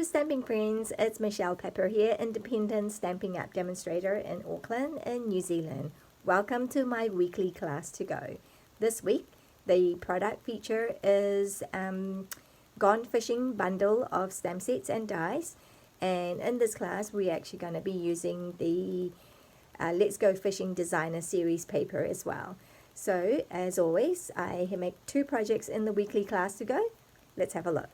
Hello Stamping friends, it's Michelle Pepper here, independent Stampin' Up demonstrator in Auckland in New Zealand. Welcome to my weekly class to go. This week the product feature is Gone Fishing bundle of stamp sets and dies, and in this class we're actually going to be using the Let's Go Fishing Designer Series paper as well. So as always, I make 2 projects in the weekly class to go. Let's have a look.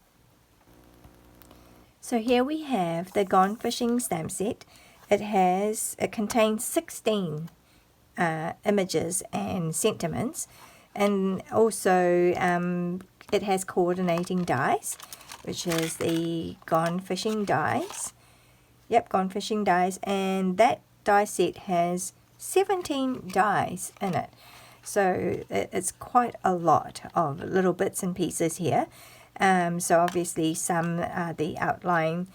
So here we have the Gone Fishing stamp set. It contains 16 images and sentiments, and also it has coordinating dies, which is the Gone Fishing dies. Yep, Gone Fishing dies, and that die set has 17 dies in it. So it's quite a lot of little bits and pieces here. So obviously some are the outline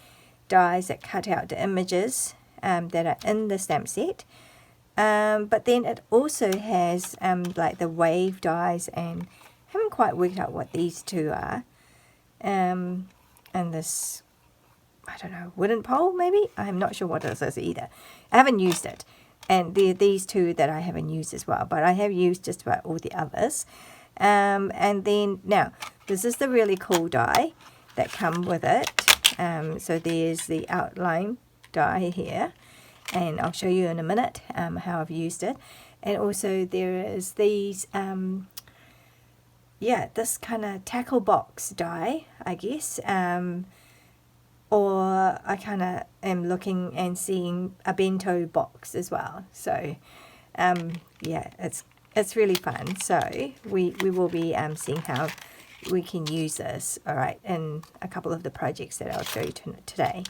dies that cut out the images that are in the stamp set. But then it also has like the wave dies, and I haven't quite worked out what these two are. And this, I don't know, wooden pole maybe? I'm not sure what this is either. I haven't used it. And there are these two that I haven't used as well, but I have used just about all the others. And then now this is the really cool die that come with it. So there's the outline die here, and I'll show you in a minute how I've used it. And also there is these this kind of tackle box die, I guess, or I kind of am looking and seeing a bento box as well. So yeah, it's really fun. So we will be seeing how we can use this, all right, in a couple of the projects that I'll show you today.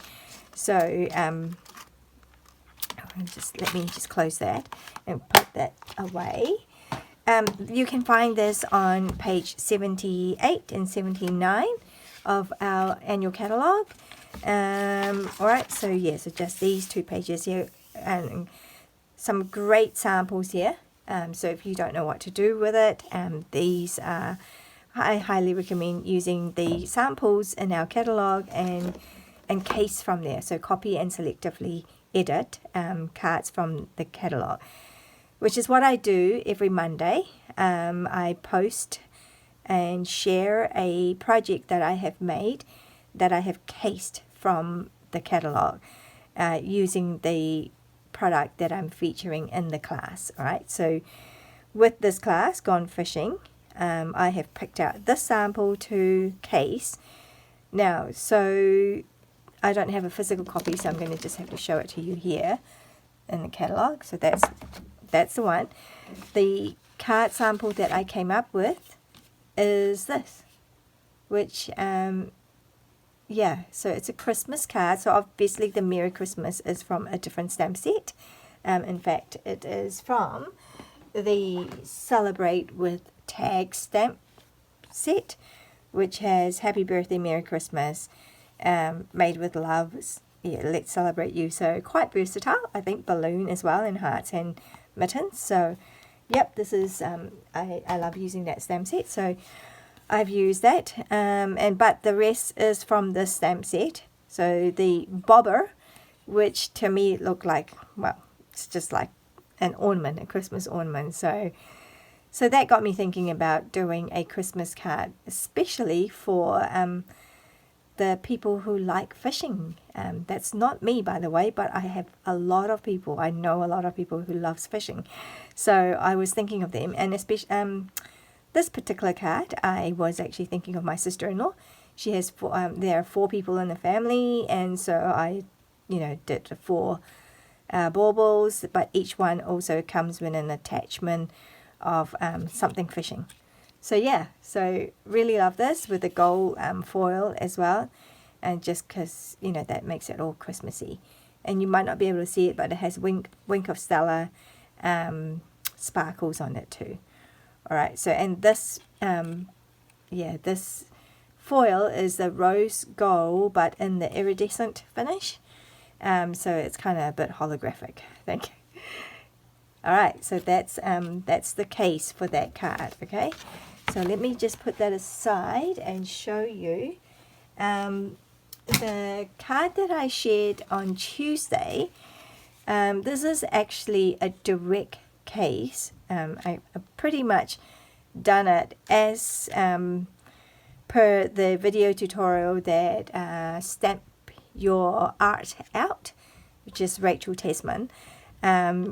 So let me just close that and put that away. You can find this on page 78 and 79 of our annual catalogue. All right, so yeah, so just these 2 pages here, and some great samples here. So if you don't know what to do with it, these are, I highly recommend using the samples in our catalogue and case from there. So copy and selectively edit cards from the catalogue, which is what I do every Monday. I post and share a project that I have made that I have cased from the catalogue using the product that I'm featuring in the class. All right, so with this class, Gone Fishing, I have picked out this sample to case. Now, so I don't have a physical copy, so I'm going to just have to show it to you here in the catalogue. So that's the one. The card sample that I came up with is this, which yeah, so it's a Christmas card. So obviously the Merry Christmas is from a different stamp set. In fact, it is from the Celebrate with Tag stamp set, which has Happy Birthday, Merry Christmas, Made with Loves, yeah, Let's Celebrate You. So quite versatile. I think balloon as well, and hearts and mittens. So yep, this is I love using that stamp set. So I've used that, but the rest is from this stamp set. So the bobber, which to me looked like, well, it's just like an ornament, a Christmas ornament. So that got me thinking about doing a Christmas card, especially for the people who like fishing. That's not me, by the way, but I have a lot of people. I know a lot of people who loves fishing. So I was thinking of them, and especially this particular card, I was actually thinking of my sister-in-law. She has there are 4 people in the family, and so I, did 4 baubles, but each one also comes with an attachment of something fishing. So yeah, so really love this with the gold foil as well, and just because that makes it all Christmassy. And you might not be able to see it, but it has Wink of Stella sparkles on it too. All right, so and this, this foil is the rose gold, but in the iridescent finish. So it's kind of a bit holographic, I think. All right, so that's the case for that card. Okay, so let me just put that aside and show you the card that I shared on Tuesday, this is actually a direct case. I pretty much done it as per the video tutorial that Stamp Your Art Out, which is Rachel Tesman.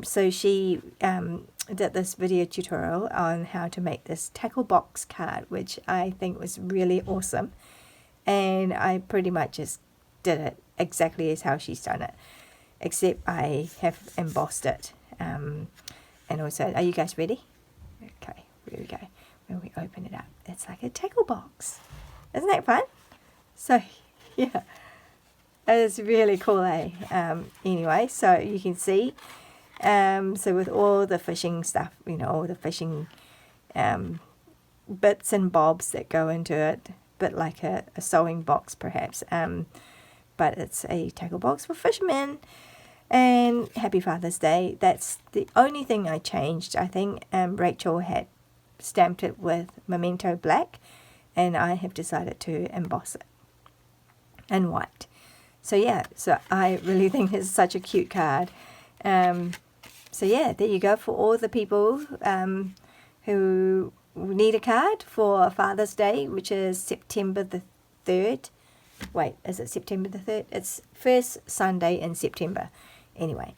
So she did this video tutorial on how to make this tackle box card, which I think was really awesome. And I pretty much just did it exactly as how she's done it, except I have embossed it. And also, are you guys ready? Okay, here we go. When we open it up, it's like a tackle box. Isn't that fun? So, yeah, it's really cool, eh? Anyway, so you can see, so with all the fishing stuff, you know, all the fishing bits and bobs that go into it, bit like a sewing box perhaps, but it's a tackle box for fishermen. And happy Father's Day. That's the only thing I changed. I think Rachel had stamped it with Memento Black, and I have decided to emboss it in white. So yeah, so I really think it's such a cute card. So yeah, there you go for all the people who need a card for Father's Day, which is September the 3rd. Wait, is it September the 3rd? It's first Sunday in September. Anyway,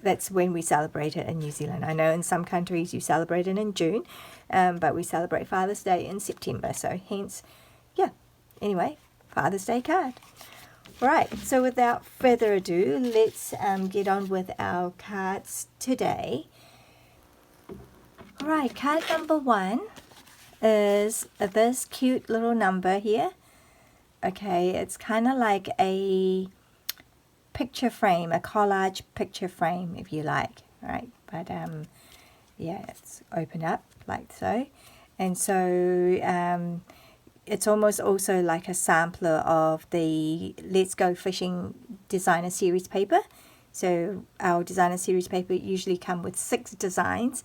that's when we celebrate it in New Zealand. I know in some countries you celebrate it in June, but we celebrate Father's Day in September. So hence, yeah, anyway, Father's Day card. All right, so without further ado, let's get on with our cards today. All right, card number 1 is this cute little number here. Okay, it's kind of like a picture frame, a collage picture frame, if you like. All right, but yeah, it's open up like so, and so it's almost also like a sampler of the Let's Go Fishing designer series paper. So our designer series paper usually come with 6 designs,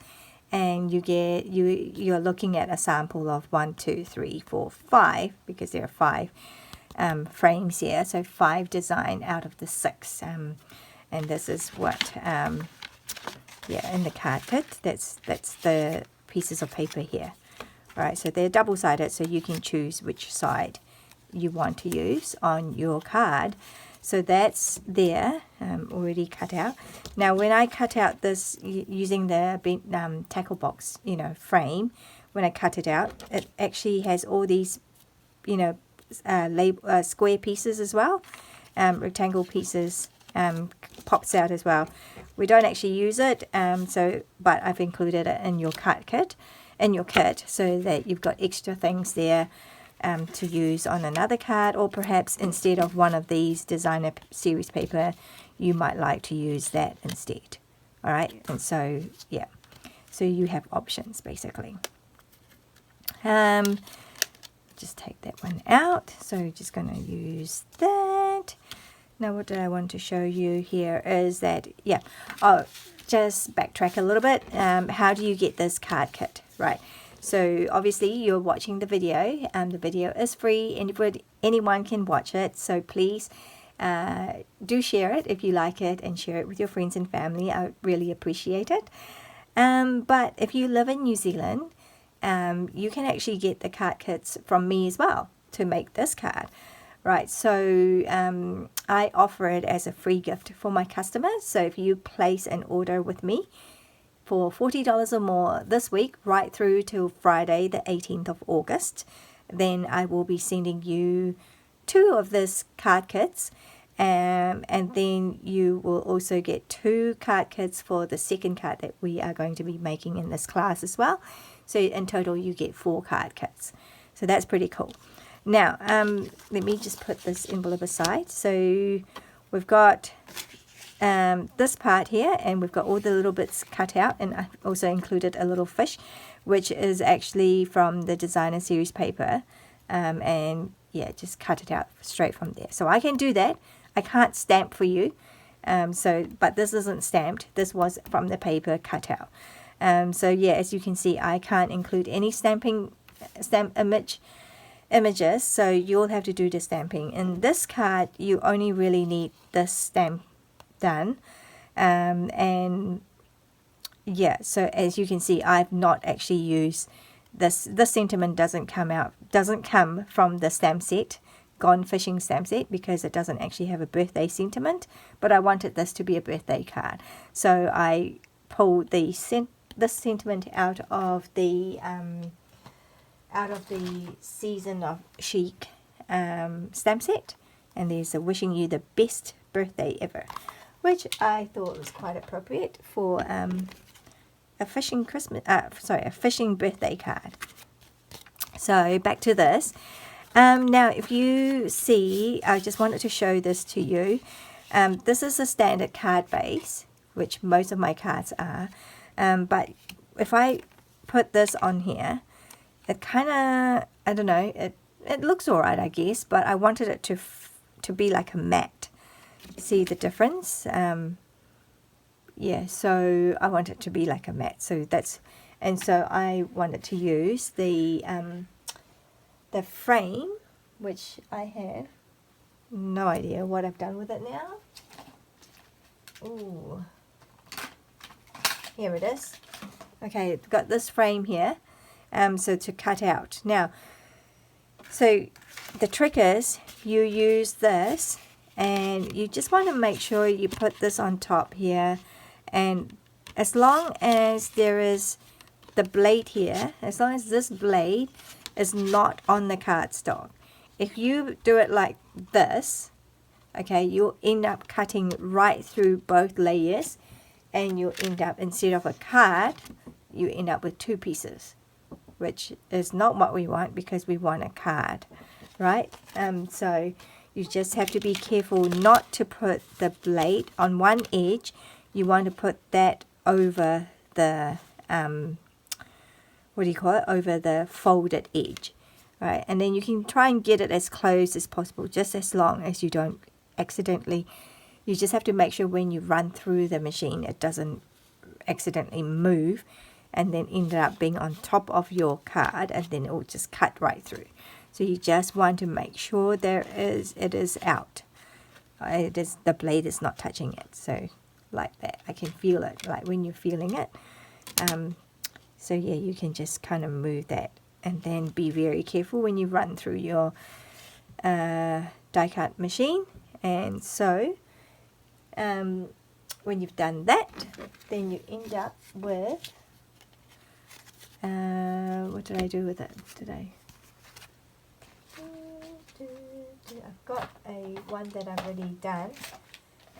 and you're looking at a sample of 1, 2, 3, 4, 5, because there are 5 frames here, so 5 design out of the 6, and this is what yeah, in the card kit, that's the pieces of paper here. All right, so they're double-sided, so you can choose which side you want to use on your card. So that's there, already cut out. Now when I cut out this using the tackle box, you know, frame, when I cut it out, it actually has all these, you know, square pieces as well, rectangle pieces pops out as well. We don't actually use it, but I've included it in your kit, so that you've got extra things there to use on another card, or perhaps instead of one of these designer series paper, you might like to use that instead. All right, and so yeah, so you have options basically. Just take that one out. So just going to use that. Now what I want to show you here is that, yeah, I'll just backtrack a little bit. How do you get this card kit? Right. So obviously you're watching the video. The video is free. Anyone can watch it. So please do share it if you like it, and share it with your friends and family. I really appreciate it. But if you live in New Zealand, you can actually get the card kits from me as well to make this card. Right, so I offer it as a free gift for my customers. So if you place an order with me for $40 or more this week, right through till Friday the 18th of August, then I will be sending you 2 of this card kits, and then you will also get 2 card kits for the second card that we are going to be making in this class as well. So in total you get 4 card kits. So that's pretty cool. Now, let me just put this envelope aside. So we've got this part here, and we've got all the little bits cut out, and I've also included a little fish, which is actually from the designer series paper, and yeah, just cut it out straight from there. So I can do that. I can't stamp for you, but this isn't stamped. This was from the paper cut out. So yeah, as you can see, I can't include any stamp image images, so you'll have to do the stamping. In this card, you only really need this stamp done. And yeah, so as you can see, I've not actually used this sentiment doesn't come from the stamp set, Gone Fishing stamp set, because it doesn't actually have a birthday sentiment, but I wanted this to be a birthday card. So I pulled this sentiment out of the Season of Chic stamp set, and there's a wishing you the best birthday ever, which I thought was quite appropriate for a fishing birthday card. So back to this. Now, if you see, I just wanted to show this to you. This is a standard card base, which most of my cards are. But if I put this on here, it kind of, I don't know, it looks alright, I guess, but I wanted it to be like a matte. See the difference? Yeah, so I want it to be like a matte. So I wanted to use the frame, which I have no idea what I've done with it now. Ooh, here it is. Okay, I've got this frame here, so to cut out. Now, so the trick is you use this, and you just want to make sure you put this on top here, and as long as there is the blade here, as long as this blade is not on the cardstock, if you do it like this, okay, you'll end up cutting right through both layers, and you'll end up, instead of a card, you end up with two pieces, which is not what we want, because we want a card, right? So you just have to be careful not to put the blade on one edge. You want to put that over the over the folded edge, right? And then you can try and get it as close as possible, just as long as you don't accidentally. You just have to make sure when you run through the machine, it doesn't accidentally move and then end up being on top of your card, and then it will just cut right through. So you just want to make sure it is out. The blade is not touching it. So like that, I can feel it, like when you're feeling it. So yeah, you can just kind of move that, and then be very careful when you run through your die cut machine. And so when you've done that, then you end up with what did I do with it today? I've got one that I've already done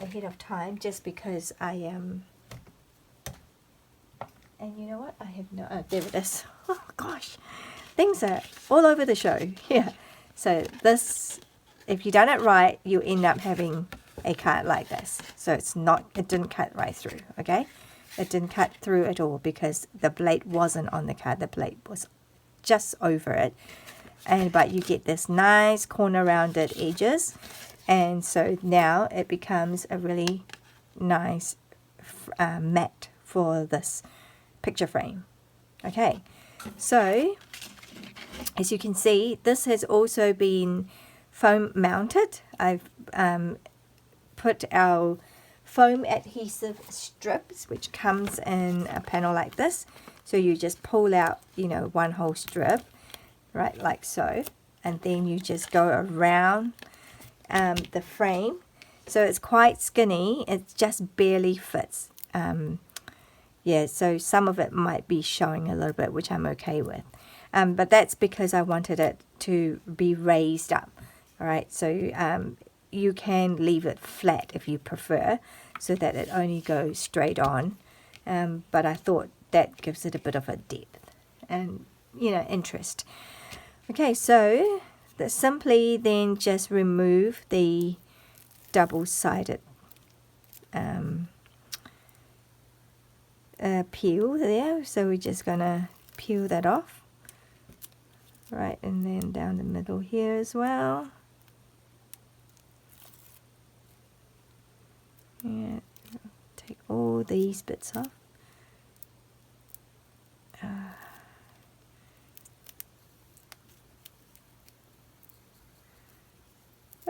ahead of time, just because I am. And you know what? I have no. Oh, there it is. Oh gosh, things are all over the show. Yeah. So this, if you done it right, you end up having a card like this. So it didn't cut right through. Okay, it didn't cut through at all because the blade wasn't on the card. The blade was just over it. But you get this nice corner rounded edges, and so now it becomes a really nice mat for this picture frame. Okay, so as you can see, this has also been foam mounted. I've put our foam adhesive strips, which comes in a panel like this. So you just pull out, one whole strip, right, like so, and then you just go around the frame. So it's quite skinny, it just barely fits. Yeah, so some of it might be showing a little bit, which I'm okay with. But that's because I wanted it to be raised up. All right, so you can leave it flat if you prefer, so that it only goes straight on. But I thought that gives it a bit of a depth and, interest. Okay, so simply then just remove the double-sided peel there. So we're just going to peel that off. Right, and then down the middle here as well. Yeah, take all these bits off.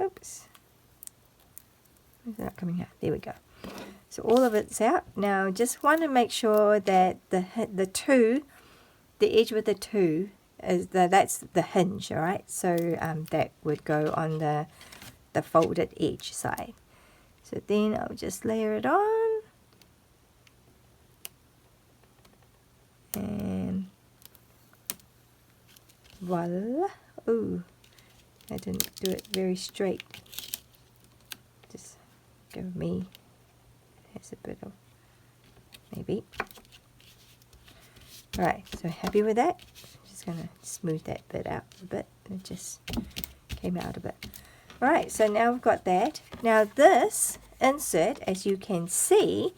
Oops. It's not coming out. There we go. So all of it's out. Now just want to make sure that the edge with the 2 is that's the hinge, all right? So that would go on the folded edge side. So then I'll just layer it on. And voila. Ooh, I didn't do it very straight. Just give me, has a bit of, maybe. Right, so happy with that. I'm just going to smooth that bit out a bit. It just came out a bit. Alright, so now we've got that. Now this insert, as you can see,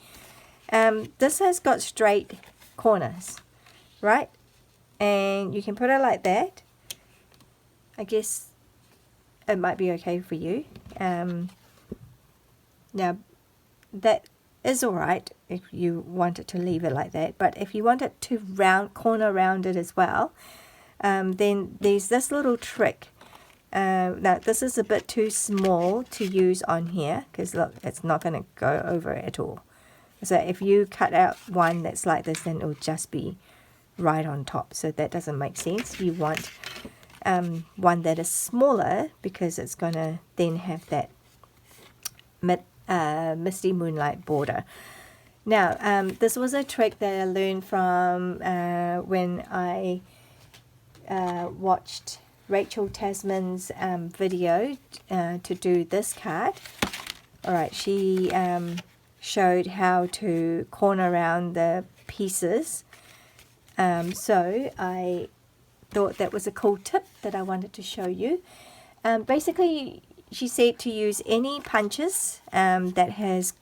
this has got straight corners, right? And you can put it like that. I guess it might be okay for you. Now that is alright if you wanted to leave it like that, but if you want it to corner round it as well, then there's this little trick. Now this is a bit too small to use on here because look, it's not going to go over at all. So if you cut out one that's like this, then it'll just be right on top. So that doesn't make sense. You want one that is smaller because it's going to then have that misty moonlight border. Now this was a trick that I learned from when I watched Rachel Tasman's video to do this card. Alright, she showed how to corner around the pieces. So I thought that was a cool tip that I wanted to show you. Basically, she said to use any punches that has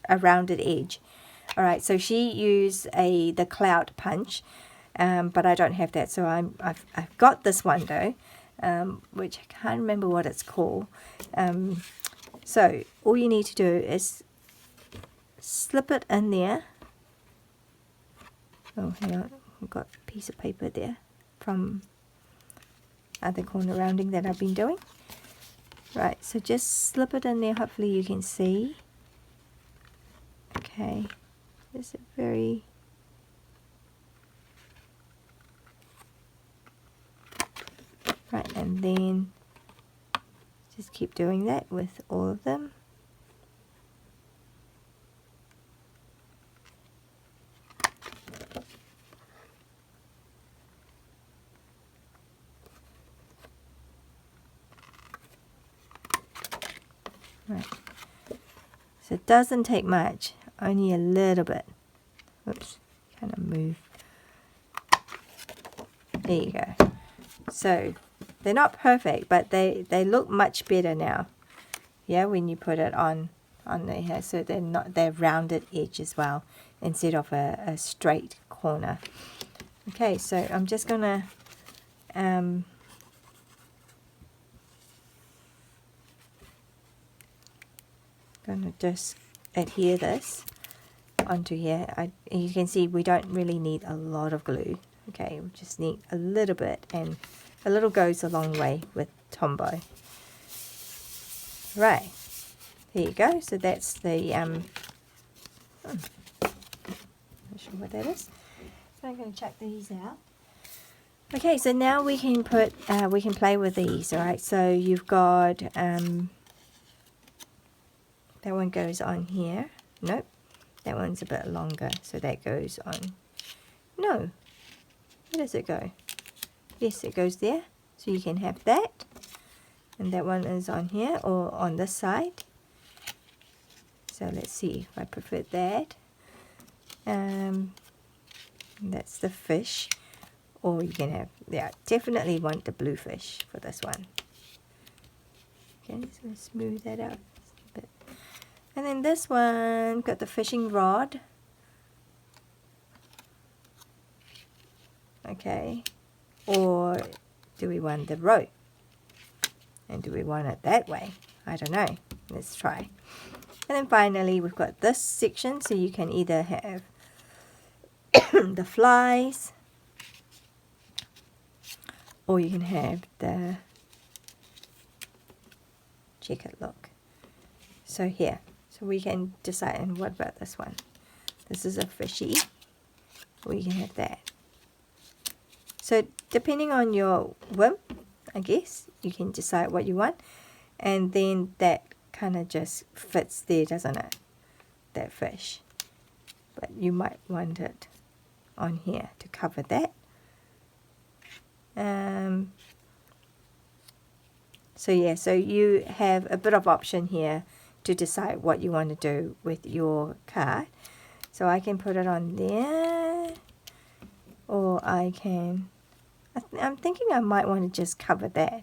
a rounded edge. Alright, so she used the cloud punch, but I don't have that, so I've got this one though, which I can't remember what it's called. So all you need to do is slip it in there. Oh, hang on, I've got a piece of paper there from other corner rounding that I've been doing. Right, so just slip it in there, hopefully you can see. Okay, is it very... Right, and then just keep doing that with all of them. Right, so it doesn't take much, only a little bit. Oops, kind of move. There you go. So they're not perfect, but they look much better now. Yeah, when you put it on the hair, so they're rounded edge as well instead of a straight corner. Okay, so I'm just gonna just adhere this onto here. You can see we don't really need a lot of glue. Okay, we just need a little bit, and a little goes a long way with Tombow. Right, there you go. So that's the not sure what that is. So I'm going to check these out. Okay, so now we can play with these. All right, so you've got that one goes on here. Nope, that one's a bit longer, so that goes on. No, where does it go? Yes, it goes there. So you can have that, and that one is on here or on this side. So let's see if I prefer that. That's the fish, or you can have, yeah, definitely want the blue fish for this one. Okay, so smooth that out a bit. And then this one got the fishing rod. Okay, or do we want the rope? And do we want it that way? I don't know. Let's try. And then finally we've got this section, so you can either have the flies, or you can have the checkered look. So here, so we can decide. And what about this one? This is a fishy. We can have that. So depending on your whim, I guess, you can decide what you want. And then that kind of just fits there, doesn't it? That fish. But you might want it on here to cover that. So yeah, so you have a bit of option here to decide what you want to do with your card. So I can put it on there, or I can, I'm thinking I might want to just cover that.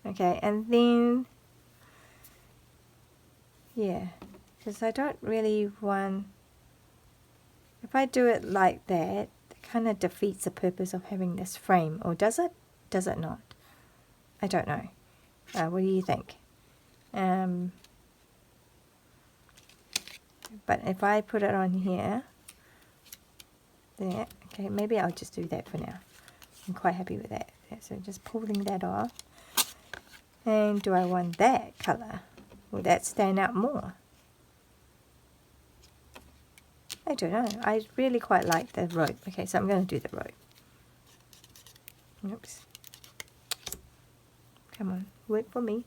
Okay, and then, yeah, because I don't really want, if I do it like that, it kind of defeats the purpose of having this frame, or does it? Does it not? I don't know. What do you think? But if I put it on here, there, okay, maybe I'll just do that for now. I'm quite happy with that. So just pulling that off. And do I want that color? Will that stand out more? I don't know. I really quite like the rope. Okay, so I'm going to do the rope. Oops. Come on, work for me.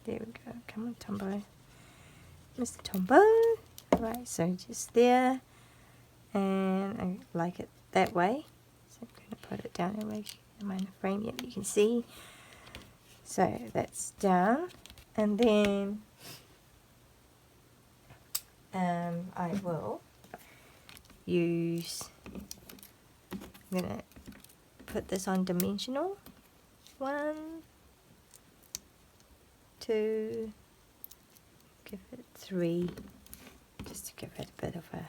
There we go. Come on, Tombo. Mr. Tombo. Right, so just there. And I like it that way. So I'm going to put it down in my frame. Yep, you can see. So that's down. And then I will use, I'm going to put this on dimensional. 1, 2, give it 3, just to give it a bit of a,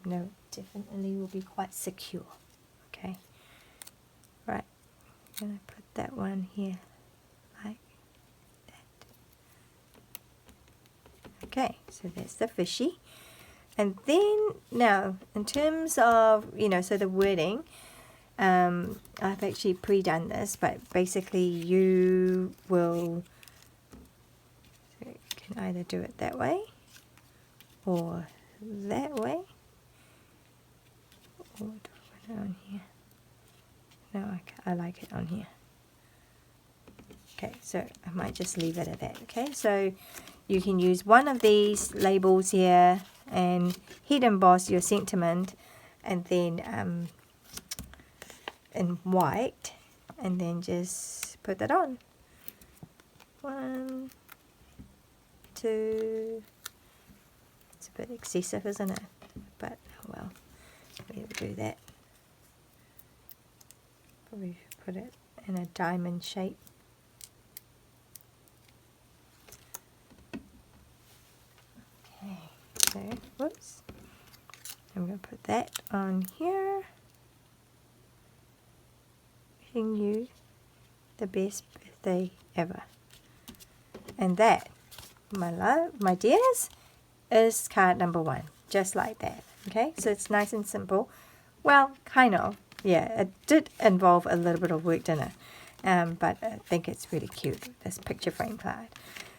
no, definitely will be quite secure. Okay, right, I'm going to put that one here like that. Okay, so there's the fishy. And then now in terms of, you know, so the wording, I've actually pre-done this, but basically you will, so you can either do it that way or that way, or do I want it on here? No, I like it on here. Okay, so I might just leave it at that. Okay, so you can use one of these labels here and heat emboss your sentiment, and then in white, and then just put that on. 1, 2. It's a bit excessive, isn't it? But oh well, we'll do that. Probably put it in a diamond shape. Okay, so whoops. I'm going to put that on here. Wishing you the best birthday ever. And that, my love, my dears, is card number 1. Just like that. Okay, so it's nice and simple. Well, kind of. Yeah, it did involve a little bit of work, didn't it? But I think it's really cute, this picture frame card.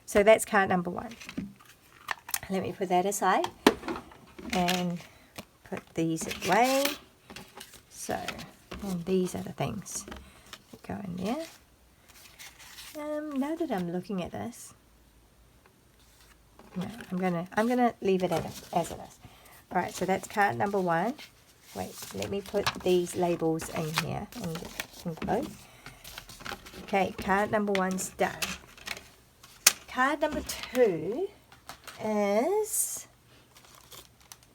So that's card number 1. Let me put that aside and put these away. So, and these are the things that go in there. Now that I'm looking at this, no, I'm gonna leave it as it is. All right, so that's card number 1. Wait, let me put these labels in here and close. Okay, card number 1's done. Card number 2 is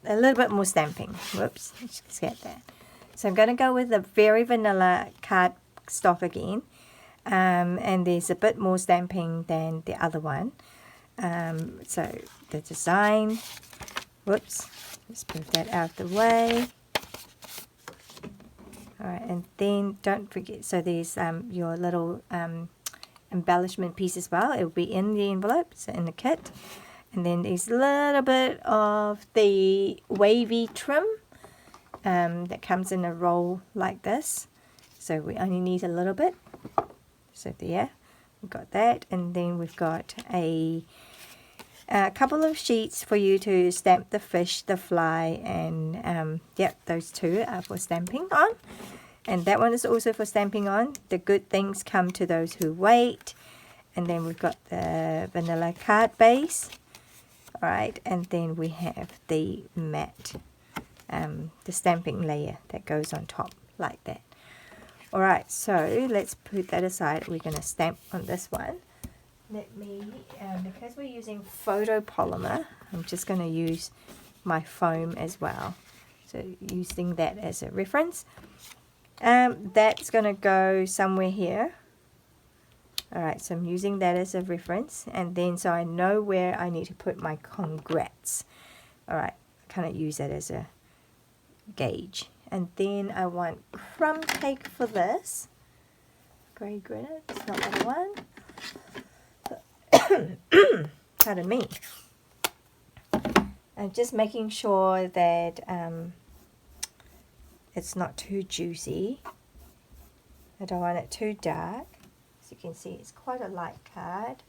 a little bit more stamping. Whoops, let's get that. So I'm going to go with a very vanilla card stock again. And there's a bit more stamping than the other one. So the design, whoops, let's move that out of the way. Alright, and then don't forget, so there's your little embellishment piece as well. It will be in the envelope, so in the kit. And then there's a little bit of the wavy trim that comes in a roll like this. So we only need a little bit. So there, we've got that. And then we've got a couple of sheets for you to stamp the fish, the fly, and yep, those two are for stamping on. And that one is also for stamping on. The good things come to those who wait. And then we've got the vanilla card base. Alright, and then we have the matte, the stamping layer that goes on top like that. Alright, so let's put that aside. We're going to stamp on this one. Let me, because we're using photopolymer, I'm just going to use my foam as well. So using that as a reference. That's going to go somewhere here. Alright, so I'm using that as a reference, and then so I know where I need to put my congrats. Alright, I kind of use that as a gauge. And then I want crumb cake for this. Grey granite, it's not that one. Pardon me. I'm just making sure that it's not too juicy. I don't want it too dark. You can see it's quite a light card.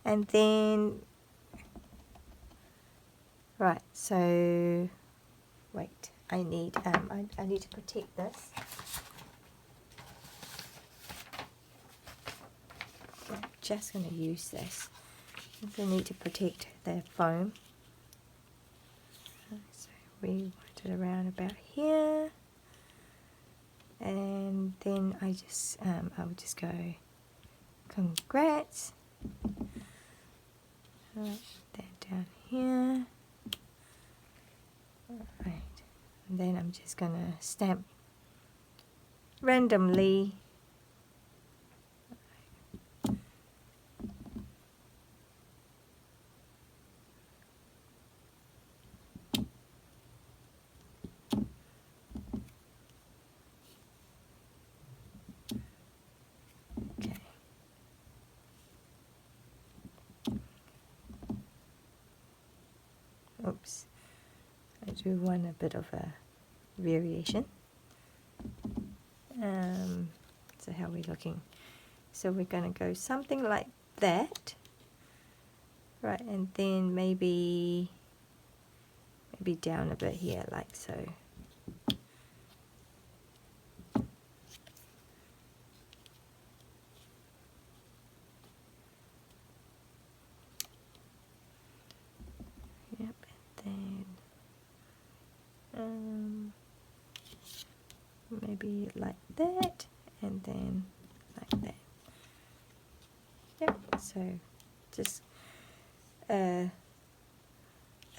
And then right, so wait, I need I need to protect this. I'm just going to use this. I need to protect the foam. So we want it around about here, and then I would just go congrats. That down here. Alright. And then I'm just gonna stamp randomly. Oops, I do want a bit of a variation. So how are we looking? So we're going to go something like that, right? And then maybe down a bit here, like so. Yep, and then maybe like that, and then like that. Yep, so just a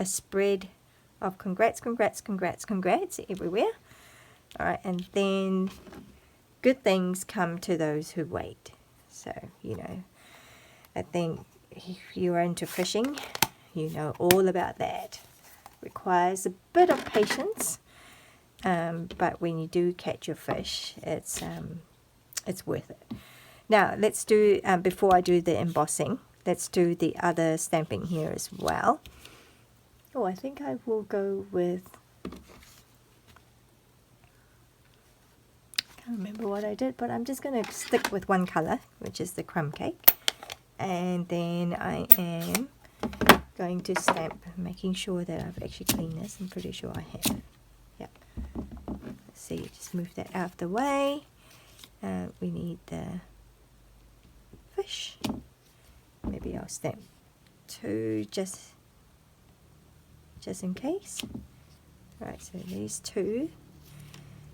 spread of congrats, congrats, congrats, congrats everywhere. Alright, and then good things come to those who wait. So, you know, I think if you're into fishing, you know all about that. Requires a bit of patience, but when you do catch your fish, it's worth it. Now let's do, before I do the embossing, let's do the other stamping here as well. Oh, I think I will go with, I can't remember what I did, but I'm just going to stick with one color, which is the crumb cake. And then I am going to stamp, making sure that I've actually cleaned this. I'm pretty sure I have. Yep. Let's see, just move that out of the way. We need the fish. Maybe I'll stamp two just in case. Right, so these two.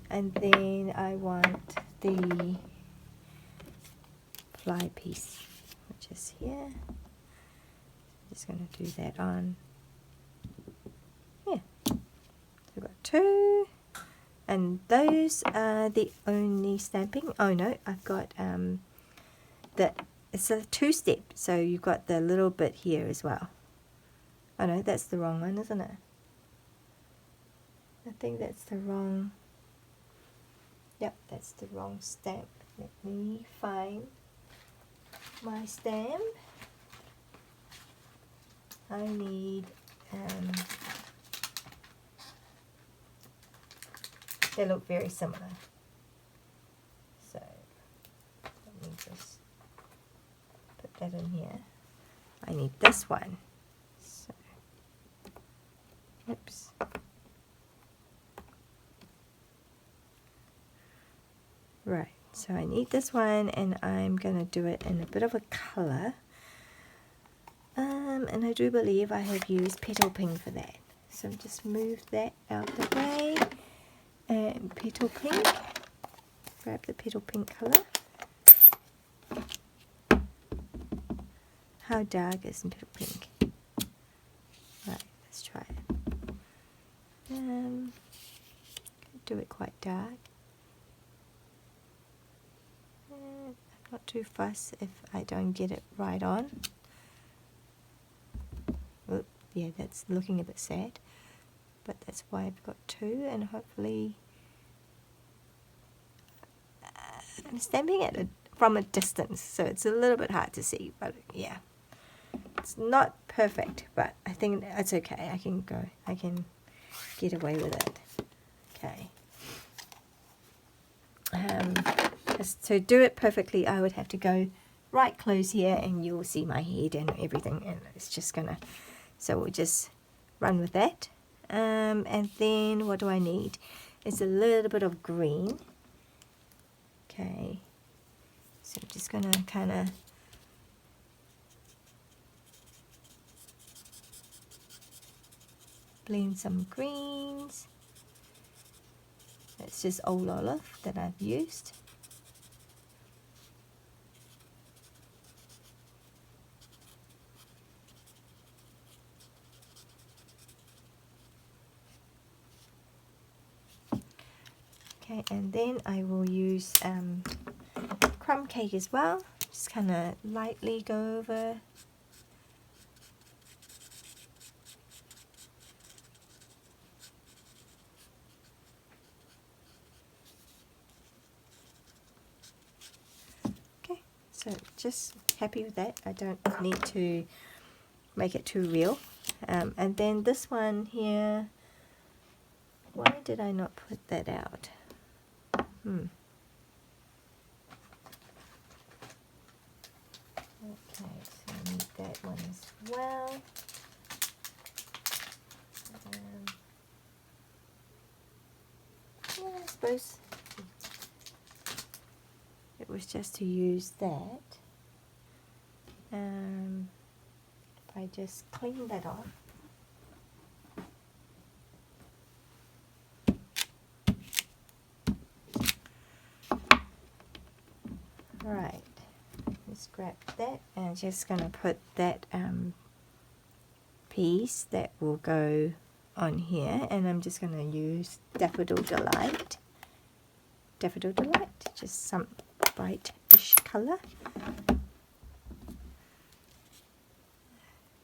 And then I want the fly piece, which is here. Just going to do that on. Yeah. So we've got two. And those are the only stamping. Oh no, I've got it's a two-step, so you've got the little bit here as well. Oh no, that's the wrong one, isn't it? I think that's the wrong. Yep, that's the wrong stamp. Let me find my stamp. I need they look very similar. So let me just put that in here. I need this one. So, oops. Right, so I need this one, and I'm going to do it in a bit of a colour. And I do believe I have used Petal Pink for that. So just move that out the way. And Petal Pink. Grab the Petal Pink colour. How dark is Petal Pink? Right, let's try it. Do it quite dark. I'm not too fussed if I don't get it right on. Oh, yeah, that's looking a bit sad, but that's why I've got two, and hopefully I'm stamping it from a distance, so it's a little bit hard to see, but yeah, it's not perfect, but I think it's okay. I can get away with it. Okay. To do it perfectly, I would have to go right close here, and you'll see my head and everything, and it's just gonna, so we'll just run with that. And then what do I need? It's a little bit of green. Okay, so I'm just gonna kind of blend some greens. It's just old olive that I've used. Okay, and then I will use crumb cake as well. Just kind of lightly go over. Okay, so just happy with that. I don't need to make it too real. And then this one here, why did I not put that out? Okay, so I need that one as well. Yeah, I suppose it was just to use that. If I just clean that off. Alright, let's grab that, and I'm just going to put that piece that will go on here, and I'm just going to use Daffodil Delight. Daffodil Delight, just some bright-ish colour,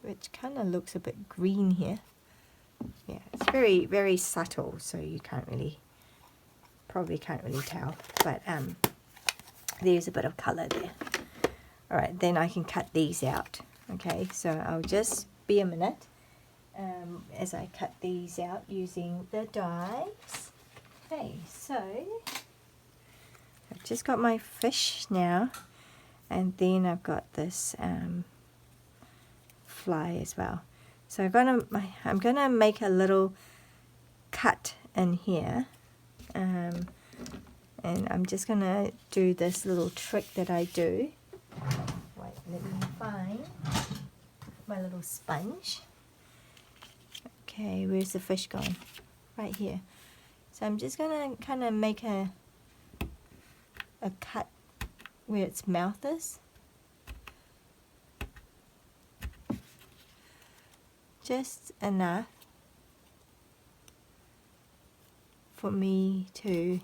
which kind of looks a bit green here. Yeah, it's very, very subtle, so you probably can't really tell, but there's a bit of colour there. Alright, then I can cut these out. Okay, so I'll just be a minute as I cut these out using the dies. Okay, so I've just got my fish now, and then I've got this fly as well. So I'm gonna make a little cut in here, and I'm just gonna do this little trick that I do. Wait, let me find my little sponge. Okay, where's the fish gone? Right here. So I'm just gonna kind of make a cut where its mouth is. Just enough for me to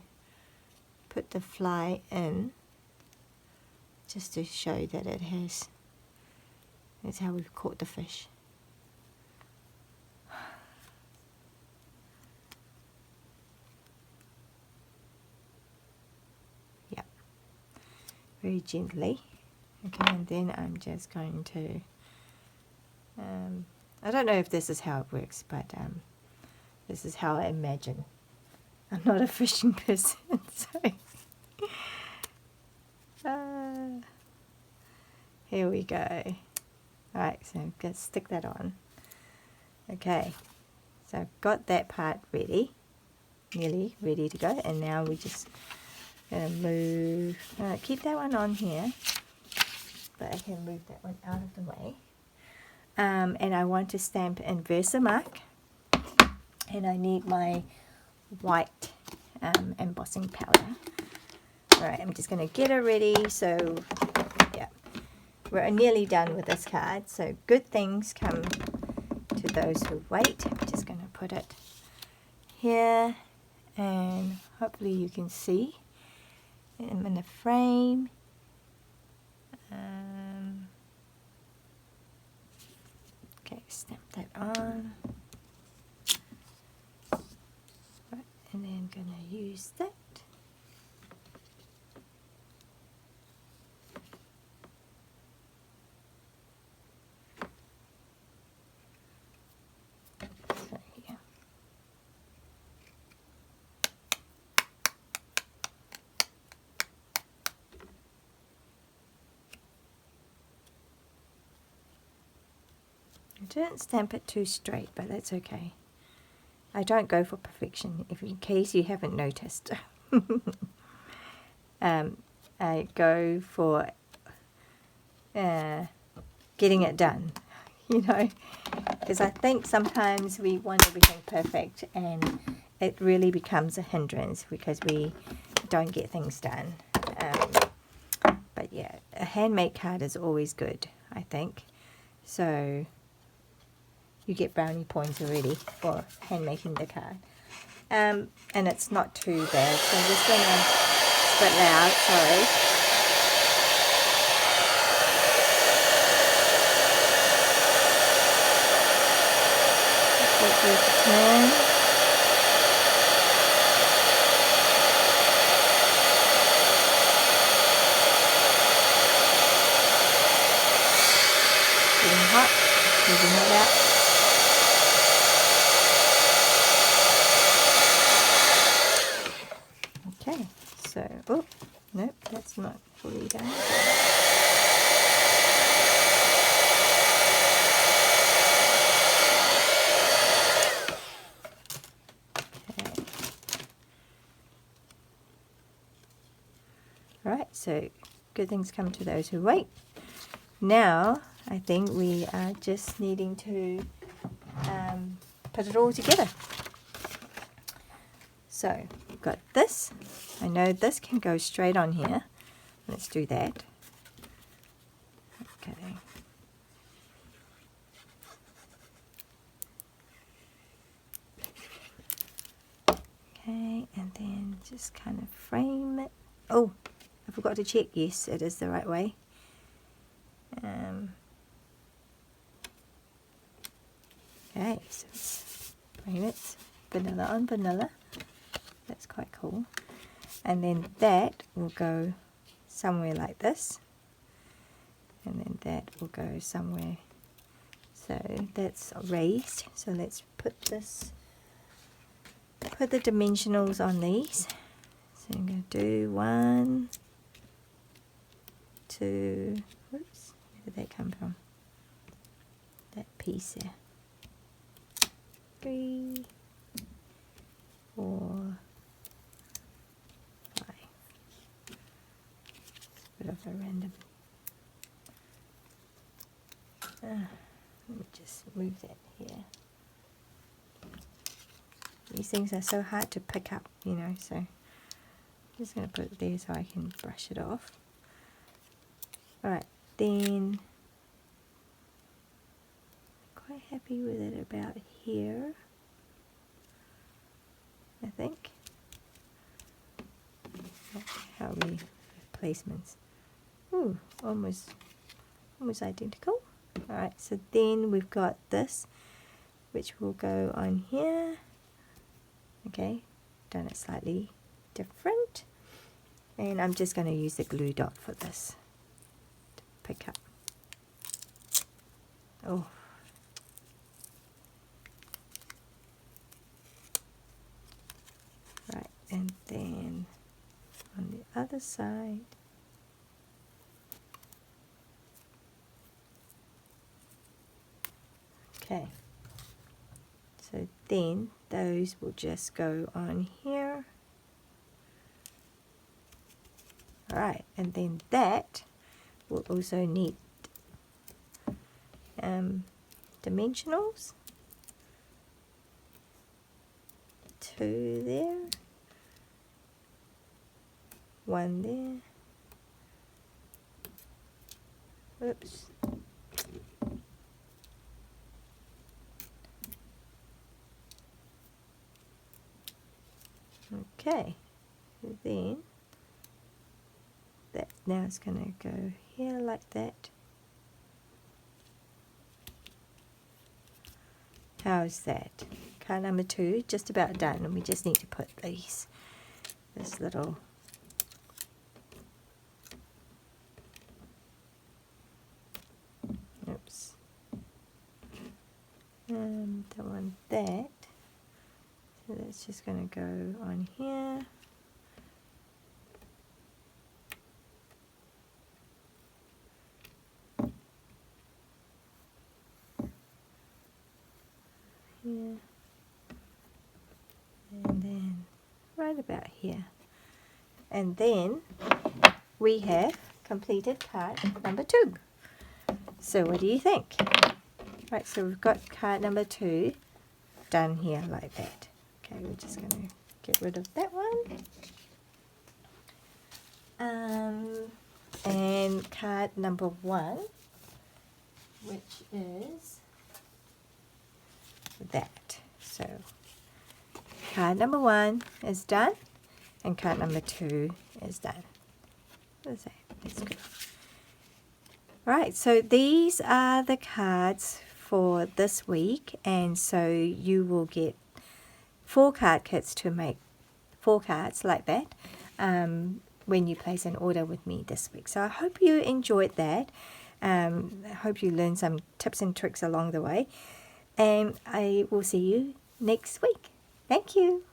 put the fly in, just to show that it has, that's how we've caught the fish. Yeah, very gently. Okay, and then I'm just going to I don't know if this is how it works, but this is how I imagine. I'm not a fishing person, so here we go. Alright, so I'm going to stick that on. Okay, so I've got that part ready, nearly ready to go, and now we just going to move, keep that one on here, but I can move that one out of the way. And I want to stamp in Versamark, and I need my white embossing powder. Alright, I'm just going to get it ready. So yeah, we're nearly done with this card, so good things come to those who wait. I'm just going to put it here, and hopefully you can see I'm in a frame. Okay, stamp that on. Right, and then I'm going to use that. So here. I didn't stamp it too straight, but that's okay. I don't go for perfection, if in case you haven't noticed. I go for getting it done, you know, because I think sometimes we want everything perfect and it really becomes a hindrance because we don't get things done. But yeah, a handmade card is always good, I think. So you get brownie points already for hand making the card. And it's not too bad. So I'm just going to, it's a bit loud, sorry. Just wait for it to turn. Getting hot, moving that out. Okay, so, oh, nope, that's not fully done. Okay. Alright, so good things come to those who wait. Now, I think we are just needing to put it all together. So, we've got this. I know this can go straight on here. Let's do that. Okay. Okay, and then just kind of frame it. Oh, I forgot to check. Yes, it is the right way. Okay, so let's frame it. Vanilla on vanilla. That's quite cool. And then that will go somewhere like this. And then that will go somewhere. So that's raised. So let's put this, put the dimensionals on these. So I'm going to do 1, 2, whoops, where did that come from? That piece there. 3, 4, 5. It's a bit of a random. Let me just move that here. These things are so hard to pick up, you know, so I'm just going to put it there so I can brush it off. Alright, then quite happy with it about here, I think. How we placements. Ooh, almost identical. Alright, so then we've got this, which will go on here. Okay, done it slightly different. And I'm just going to use the glue dot for this to pick up. Oh, and then on the other side. Okay, so then those will just go on here. Alright, and then that will also need dimensionals. 2 there, 1 there. Oops. Okay, then that now it's going to go here like that. How's that? Card number 2 just about done, and we just need to put this little oops, don't want that, so that's just going to go on here. Here. And then right about here. And then we have completed card number 2. So what do you think? Right, so we've got card number 2 done here like that. Okay, we're just going to get rid of that one. And card number 1, which is that. So card number 1 is done, and card number 2 is done. What is that? That's good. Right, so these are the cards for this week, and so you will get 4 card kits to make 4 cards like that when you place an order with me this week. So I hope you enjoyed that. I hope you learned some tips and tricks along the way, and I will see you next week. Thank you.